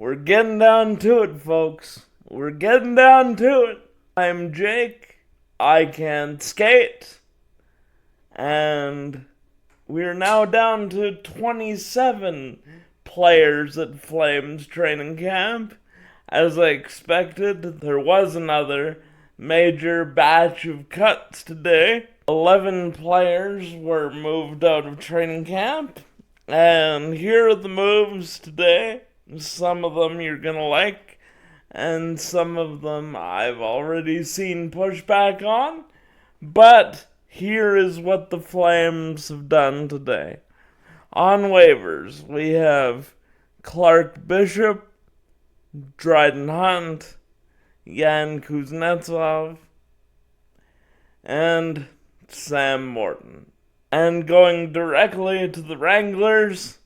We're getting down to it, folks. We're getting down to it. I'm Jake. I can skate. And we're now down to 27 players at Flames training camp. As I expected, there was another major batch of cuts today. 11 players were moved out of training camp. And here are the moves today. Some of them you're gonna like, and some of them I've already seen pushback on. But here is what the Flames have done today. On waivers, we have Clark Bishop, Dryden Hunt, Yan Kuznetsov, and Sam Morton. And going directly to the Wranglers,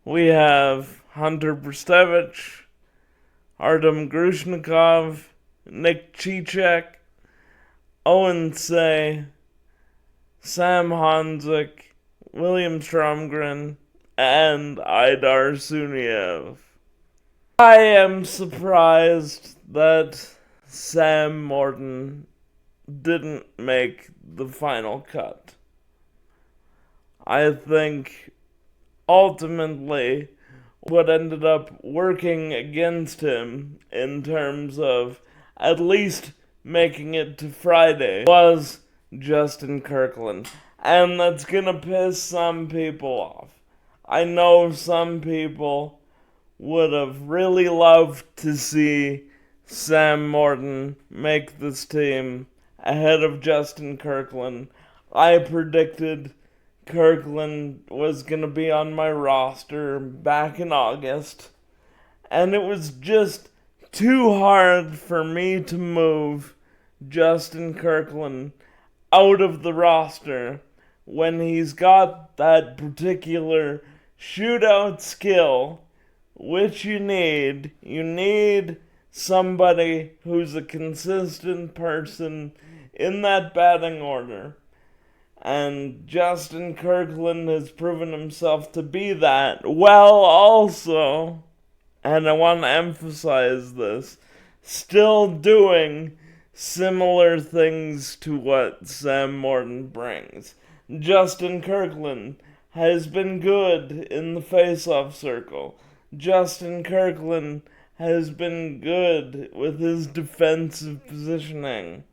we have Hunter Brstevich, Artem Grushnikov, Nick Cicek, Owen Say, Sam Hanzik, William Stromgren, and Idar Suniev. I am surprised that Sam Morton didn't make the final cut. I think ultimately what ended up working against him in terms of at least making it to Friday was Justin Kirkland. And that's gonna piss some people off. I know some people would have really loved to see Sam Morton make this team ahead of Justin Kirkland. I predicted Kirkland was going to be on my roster back in August, and it was just too hard for me to move Justin Kirkland out of the roster when he's got that particular shootout skill, which you need. You need somebody who's a consistent person in that batting order. And Justin Kirkland has proven himself to be that. Well, also, and I want to emphasize this, still doing similar things to what Sam Morton brings. Justin Kirkland has been good in the face-off circle. Justin Kirkland has been good with his defensive positioning.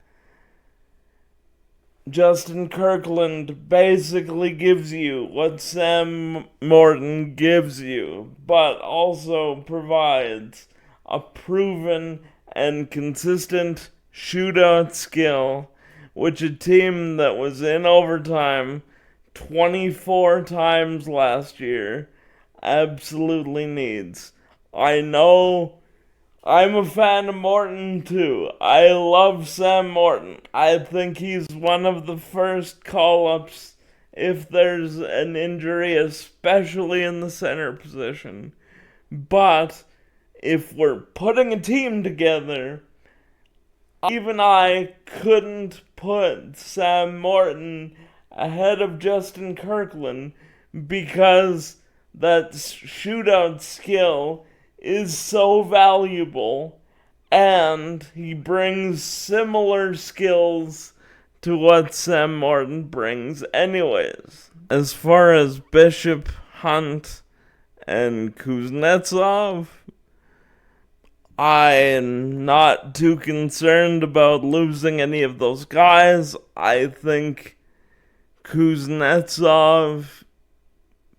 Justin Kirkland basically gives you what Sam Morton gives you, but also provides a proven and consistent shootout skill, which a team that was in overtime 24 times last year absolutely needs. I know I'm a fan of Morton too. I love Sam Morton. I think he's one of the first call-ups if there's an injury, especially in the center position. But if we're putting a team together, even I couldn't put Sam Morton ahead of Justin Kirkland because that shootout skill is so valuable, and he brings similar skills to what Sam Morton brings anyways. As far as Bishop, Hunt, and Kuznetsov, I'm not too concerned about losing any of those guys. I think Kuznetsov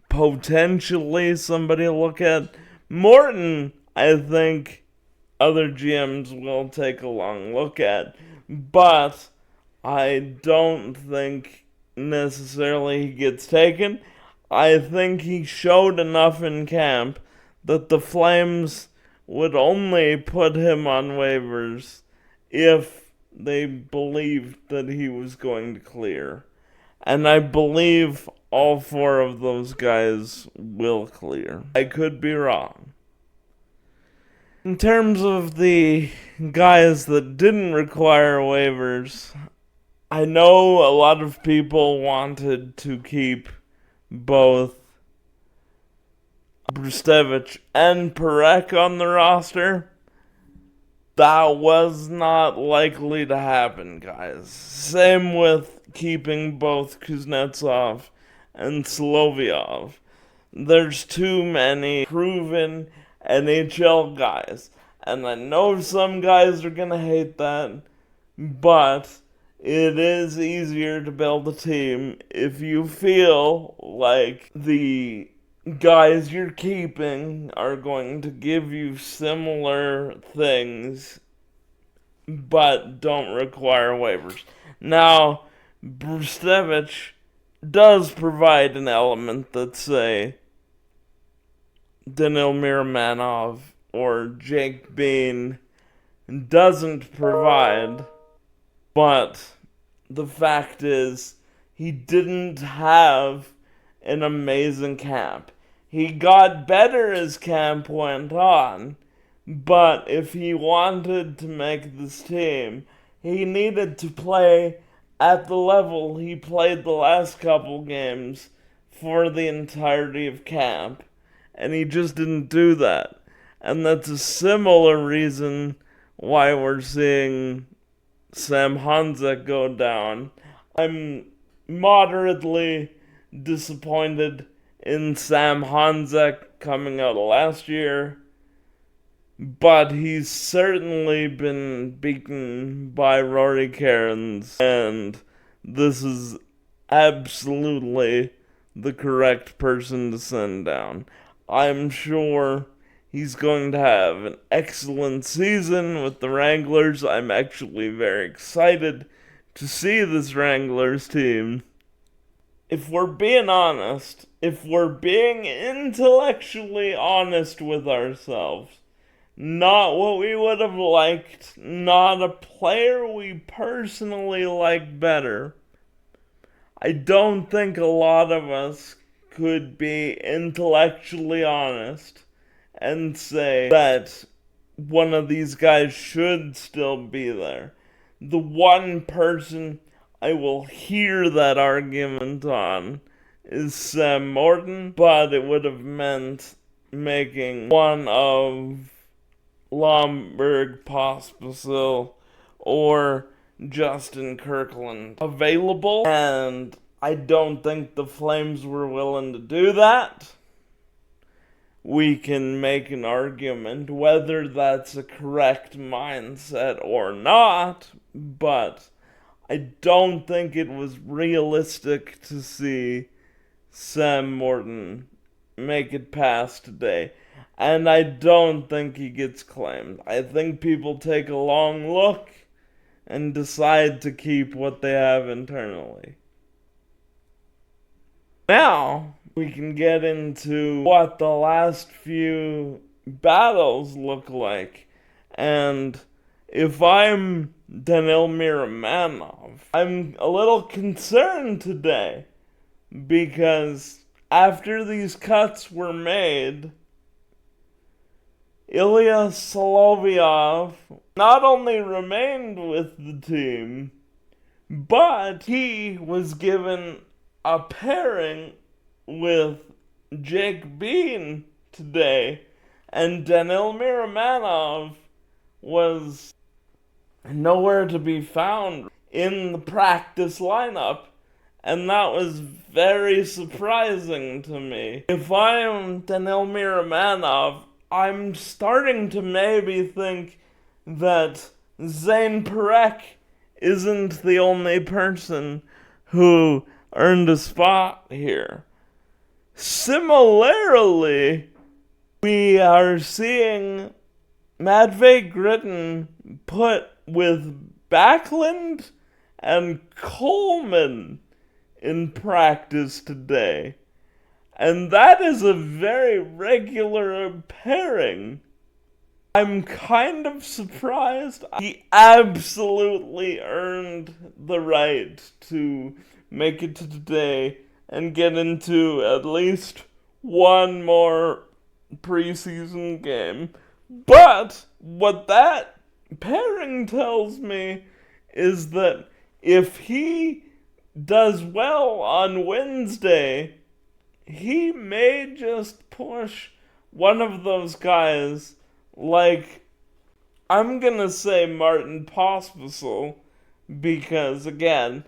potentially somebody to look at. Morton, I think other GMs will take a long look at, but I don't think necessarily he gets taken. I think he showed enough in camp that the Flames would only put him on waivers if they believed that he was going to clear. And I believe all four of those guys will clear. I could be wrong. In terms of the guys that didn't require waivers, I know a lot of people wanted to keep both Brustevich and Perek on the roster, that was not likely to happen, guys. Same with keeping both Kuznetsov and Solovyov. There's too many proven NHL guys. And I know some guys are going to hate that, but it is easier to build a team if you feel like the guys you're keeping are going to give you similar things but don't require waivers. Now, Brustevich does provide an element that, say, Danil Miramanov or Jake Bean doesn't provide, but the fact is he didn't have an amazing camp. He got better as camp went on, but if he wanted to make this team, he needed to play at the level he played the last couple games for the entirety of camp. And he just didn't do that. And that's a similar reason why we're seeing Sam Honzek go down. I'm moderately disappointed in Sam Honzek coming out of last year, but he's certainly been beaten by Rory Cairns, and this is absolutely the correct person to send down. I'm sure he's going to have an excellent season with the Wranglers. I'm actually very excited to see this Wranglers team. If we're being honest, if we're being intellectually honest with ourselves, not what we would have liked, not a player we personally like better, I don't think a lot of us could be intellectually honest and say that one of these guys should still be there. The one person I will hear that argument on is Sam Morton, but it would have meant making one of Lomberg, Pospisil, or Justin Kirkland available, and I don't think the Flames were willing to do that. We can make an argument whether that's a correct mindset or not, but I don't think it was realistic to see Sam Morton make it past today. And I don't think he gets claimed. I think people take a long look and decide to keep what they have internally. Now, we can get into what the last few battles look like. And if I'm Danil Miramanov, I'm a little concerned today because after these cuts were made, Ilya Solovyov not only remained with the team, but he was given a pairing with Jake Bean today, and Danil Miramanov was nowhere to be found in the practice lineup, and that was very surprising to me. If I'm Danil Miramanov, I'm starting to maybe think that Zane Perek isn't the only person who earned a spot here. Similarly, we are seeing Matvei Grittin put with Backlund and Coleman in practice today. And that is a very regular pairing. I'm kind of surprised. He absolutely earned the right to make it to today and get into at least one more preseason game. But what that pairing tells me is that if he does well on Wednesday, he may just push one of those guys, like, I'm gonna say Martin Pospisil, because again,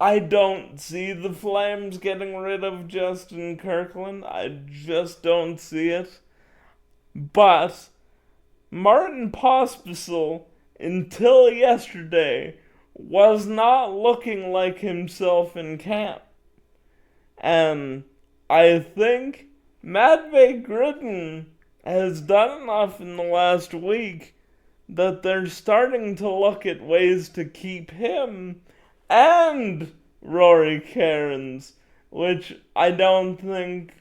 I don't see the Flames getting rid of Justin Kirkland. I just don't see it. But Martin Pospisil, until yesterday, was not looking like himself in camp. And I think Matvey Gruden has done enough in the last week that they're starting to look at ways to keep him and Rory Cairns, which I don't think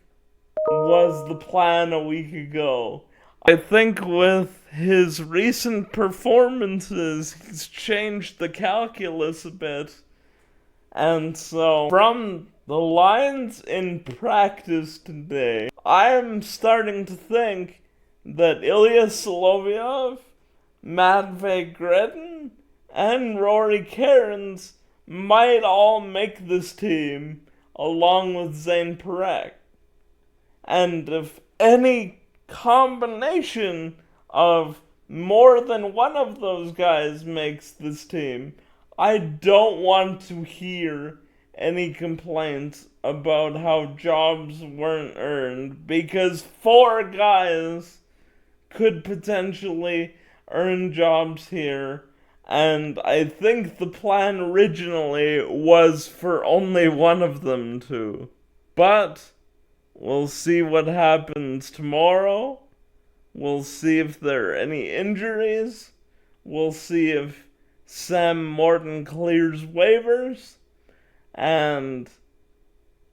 was the plan a week ago. I think with his recent performances, he's changed the calculus a bit. And so, from the lines in practice today, I'm starting to think that Ilya Solovyov, Matvey Greden, and Rory Cairns might all make this team along with Zane Parekh. And if any combination of more than one of those guys makes this team, I don't want to hear any complaints about how jobs weren't earned, because 4 guys could potentially earn jobs here, and I think the plan originally was for only one of them to. But we'll see what happens tomorrow. We'll see if there are any injuries. We'll see if Sam Morton clears waivers. And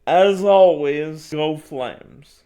as always, go Flames.